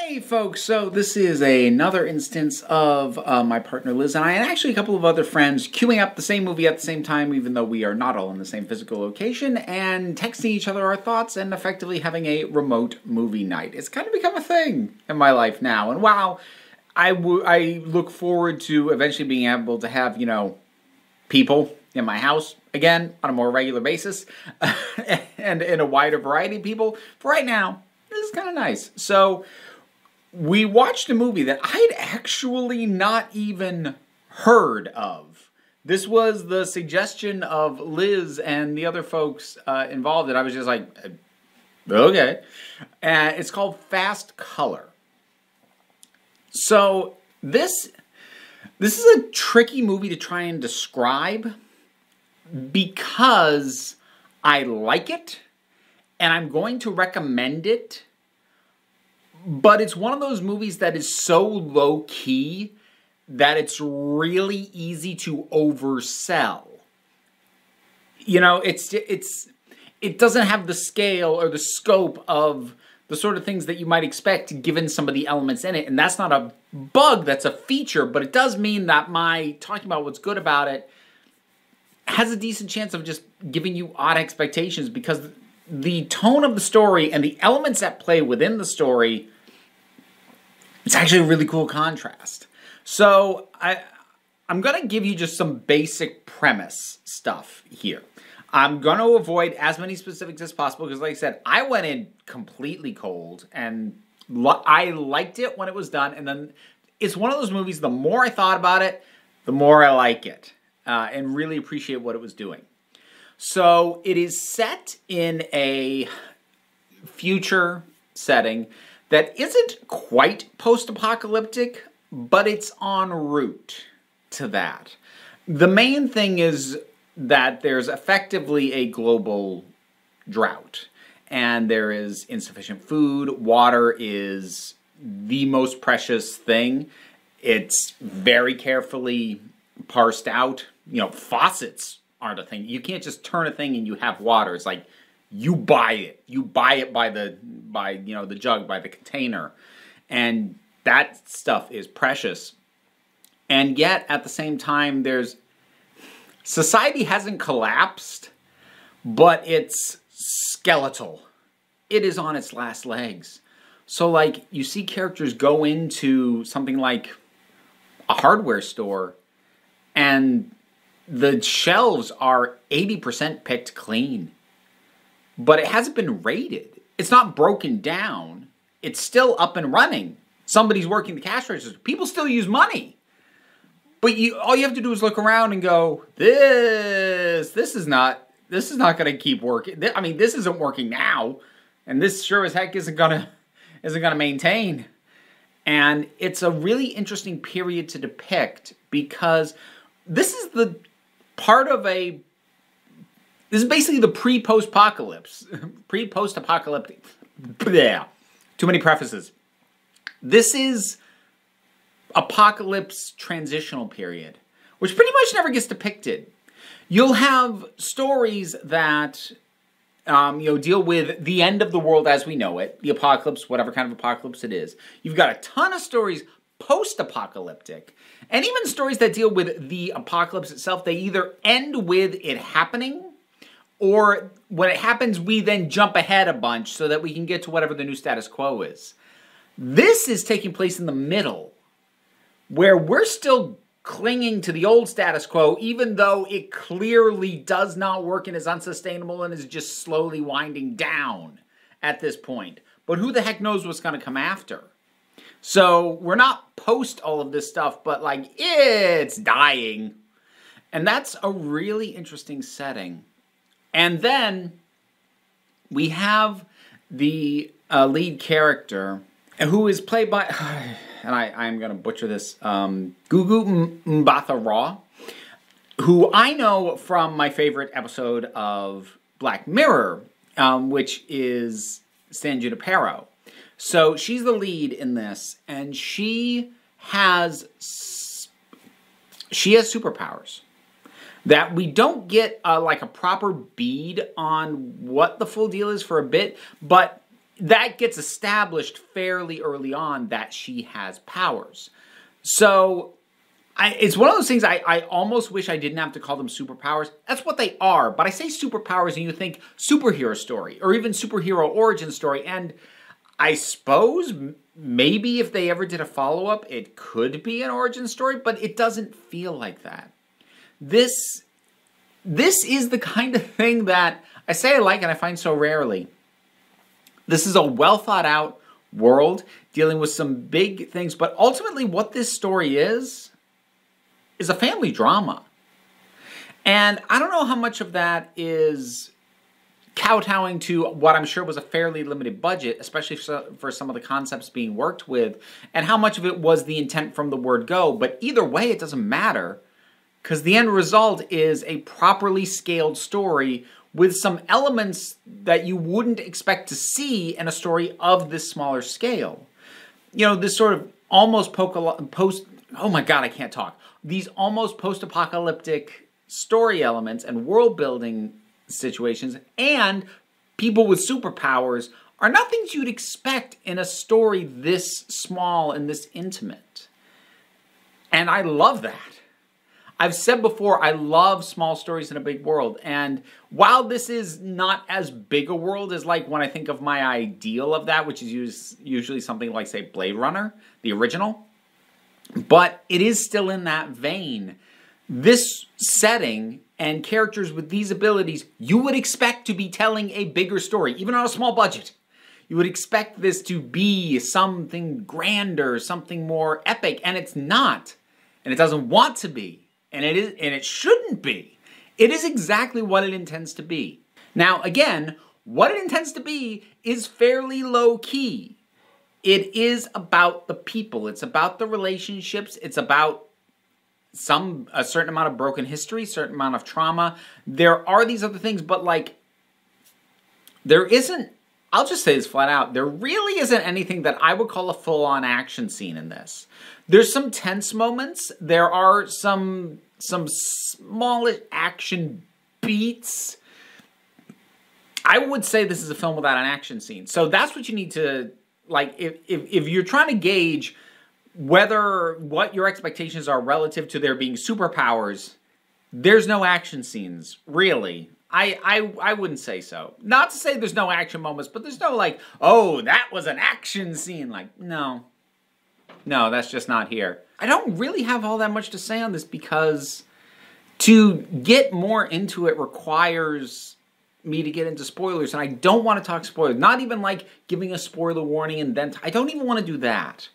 Hey folks, so this is another instance of my partner Liz and I, and actually a couple of other friends, queuing up the same movie at the same time, even though we are not all in the same physical location, and texting each other our thoughts and effectively having a remote movie night. It's kind of become a thing in my life now, and wow, I look forward to eventually being able to have, people in my house again on a more regular basis, and in a wider variety of people. For right now, this is kind of nice. So we watched a movie that I'd actually not even heard of. This was the suggestion of Liz and the other folks involved, and I was just like, okay. It's called Fast Color. So this is a tricky movie to try and describe because I like it, and I'm going to recommend it. But it's one of those movies that is so low-key that it's really easy to oversell. It doesn't have the scale or the scope of the sort of things that you might expect given some of the elements in it. And that's not a bug, that's a feature, but it does mean that my talking about what's good about it has a decent chance of just giving you odd expectations, because the tone of the story and the elements at play within the story, it's actually a really cool contrast. So I'm going to give you just some basic premise stuff here. I'm going to avoid as many specifics as possible because, like I said, I went in completely cold, and I liked it when it was done. And then it's one of those movies, the more I thought about it, the more I like it and really appreciate what it was doing. So it is set in a future setting that isn't quite post-apocalyptic, but it's en route to that. The main thing is that there's effectively a global drought, and there is insufficient food. Water is the most precious thing. It's very carefully parsed out. Faucets aren't a thing. You can't just turn a thing and you have water. It's like you buy it. You buy it by the jug, by the container. And that stuff is precious. And yet at the same time, society hasn't collapsed, but it's skeletal. It is on its last legs. So you see characters go into something like a hardware store, and the shelves are 80% picked clean. But it hasn't been raided. It's not broken down. It's still up and running. Somebody's working the cash register. People still use money. But all you have to do is look around and go, this is not going to keep working. I mean, this isn't working now, and this sure as heck isn't going to maintain. And it's a really interesting period to depict because this is basically the pre-post-apocalypse. Pre-post-apocalyptic. Yeah. Too many prefaces. This is apocalypse transitional period, which pretty much never gets depicted. You'll have stories that deal with the end of the world as we know it, the apocalypse, whatever kind of apocalypse it is. You've got a ton of stories post-apocalyptic, and even stories that deal with the apocalypse itself. They either end with it happening, or when it happens, we then jump ahead a bunch so that we can get to whatever the new status quo is. This is taking place in the middle, where we're still clinging to the old status quo, even though it clearly does not work and is unsustainable and is just slowly winding down at this point. But who the heck knows what's going to come after? So we're not post all of this stuff, but it's dying. And that's a really interesting setting. And then we have the lead character, who is played by, and I'm going to butcher this, Gugu Mbatha-Raw, who I know from my favorite episode of Black Mirror, which is San Junipero. So she's the lead in this, and she has superpowers that we don't get a proper bead on what the full deal is for a bit, but that gets established fairly early on that she has powers. So it's one of those things I almost wish I didn't have to call them superpowers. That's what they are. But I say superpowers and you think superhero story or even superhero origin story. And I suppose maybe if they ever did a follow-up, it could be an origin story, but it doesn't feel like that. This is the kind of thing that I say I like and I find so rarely. This is a well-thought-out world dealing with some big things, but ultimately what this story is a family drama. And I don't know how much of that is kowtowing to what I'm sure was a fairly limited budget, especially for some of the concepts being worked with, and how much of it was the intent from the word go. But either way, it doesn't matter, because the end result is a properly scaled story with some elements that you wouldn't expect to see in a story of this smaller scale. You know, this sort of almost these almost post-apocalyptic story elements and world-building situations and people with superpowers are not things you'd expect in a story this small and this intimate. And I love that. I've said before, I love small stories in a big world. And while this is not as big a world as like when I think of my ideal of that, which is usually something like, say, Blade Runner, the original, but it is still in that vein. This setting and characters with these abilities, you would expect to be telling a bigger story, even on a small budget. You would expect this to be something grander, something more epic, and it's not. And it doesn't want to be. And it shouldn't be. It is exactly what it intends to be. Now, again, what it intends to be is fairly low key. It is about the people. It's about the relationships. It's about a certain amount of broken history, certain amount of trauma. There are these other things, but like, there isn't, I'll just say this flat out, there really isn't anything that I would call a full-on action scene in this. There's some tense moments. There are some smallish action beats. I would say this is a film without an action scene. So that's what you need to, like, if you're trying to gauge what your expectations are relative to there being superpowers, there's no action scenes, really. I wouldn't say so. Not to say there's no action moments, but there's no like, oh, that was an action scene. Like, no. No, that's just not here. I don't really have all that much to say on this because to get more into it requires me to get into spoilers, and I don't want to talk spoilers. Not even like giving a spoiler warning and then I don't even want to do that.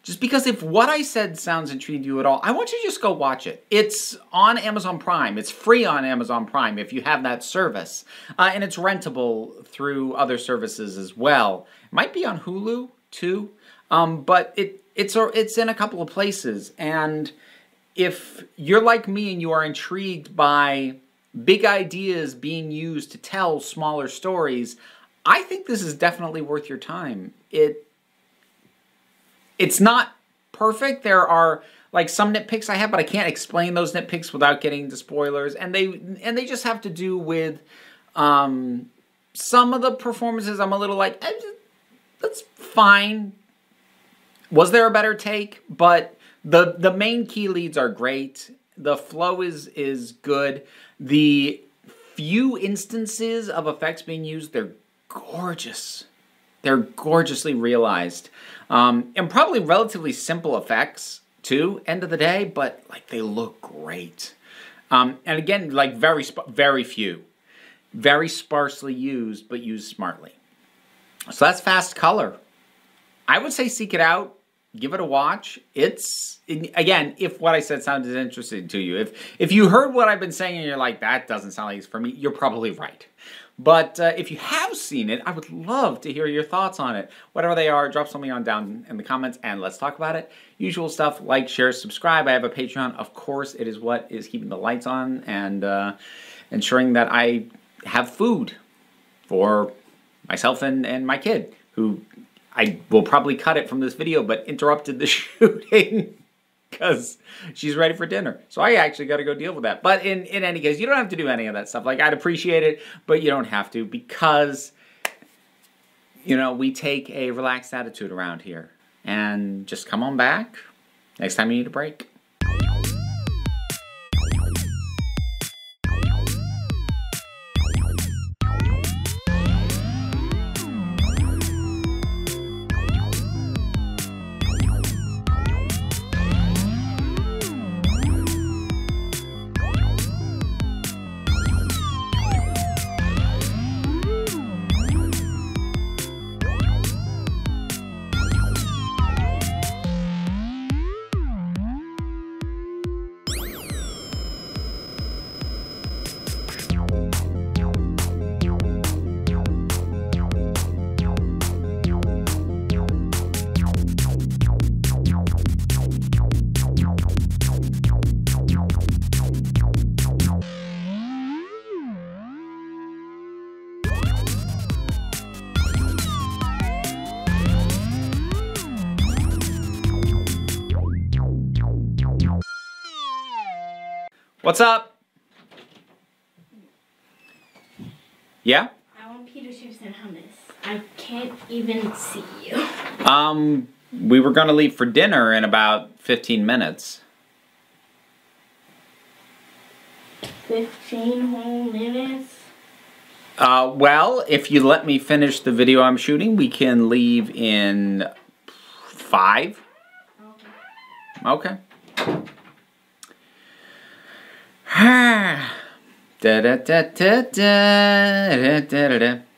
Just because if what I said sounds intriguing to you at all, I want you to just go watch it. It's on Amazon Prime. It's free on Amazon Prime if you have that service. And it's rentable through other services as well. It might be on Hulu too, but it's in a couple of places. And if you're like me and you are intrigued by big ideas being used to tell smaller stories, I think this is definitely worth your time. It's not perfect. There are like some nitpicks I have, but I can't explain those nitpicks without getting into spoilers. And they just have to do with some of the performances. I'm a little like, that's fine. Was there a better take? But the main key leads are great. The flow is good. The few instances of effects being used, they're gorgeous. They're gorgeously realized. And probably relatively simple effects, too, end of the day, but like they look great. And again, like very few. Very sparsely used, but used smartly. So that's Fast Color. I would say seek it out. Give it a watch. Again, if what I said sounded interesting to you. If you heard what I've been saying and you're like, that doesn't sound like it's for me, you're probably right. But if you have seen it, I would love to hear your thoughts on it. Whatever they are, drop something on down in the comments and let's talk about it. Usual stuff, like, share, subscribe. I have a Patreon. Of course, it is what is keeping the lights on and ensuring that I have food for myself and my kid, who I will probably cut it from this video, but interrupted the shooting because she's ready for dinner. So I actually got to go deal with that. But in any case, you don't have to do any of that stuff. Like, I'd appreciate it, but you don't have to because you know, we take a relaxed attitude around here. And just come on back next time you need a break. What's up? Yeah? I want Peter chips and hummus. I can't even see you. We were gonna leave for dinner in about 15 minutes. 15 whole minutes? Well, if you let me finish the video I'm shooting, we can leave in 5. Okay. Da da da da da da da da da.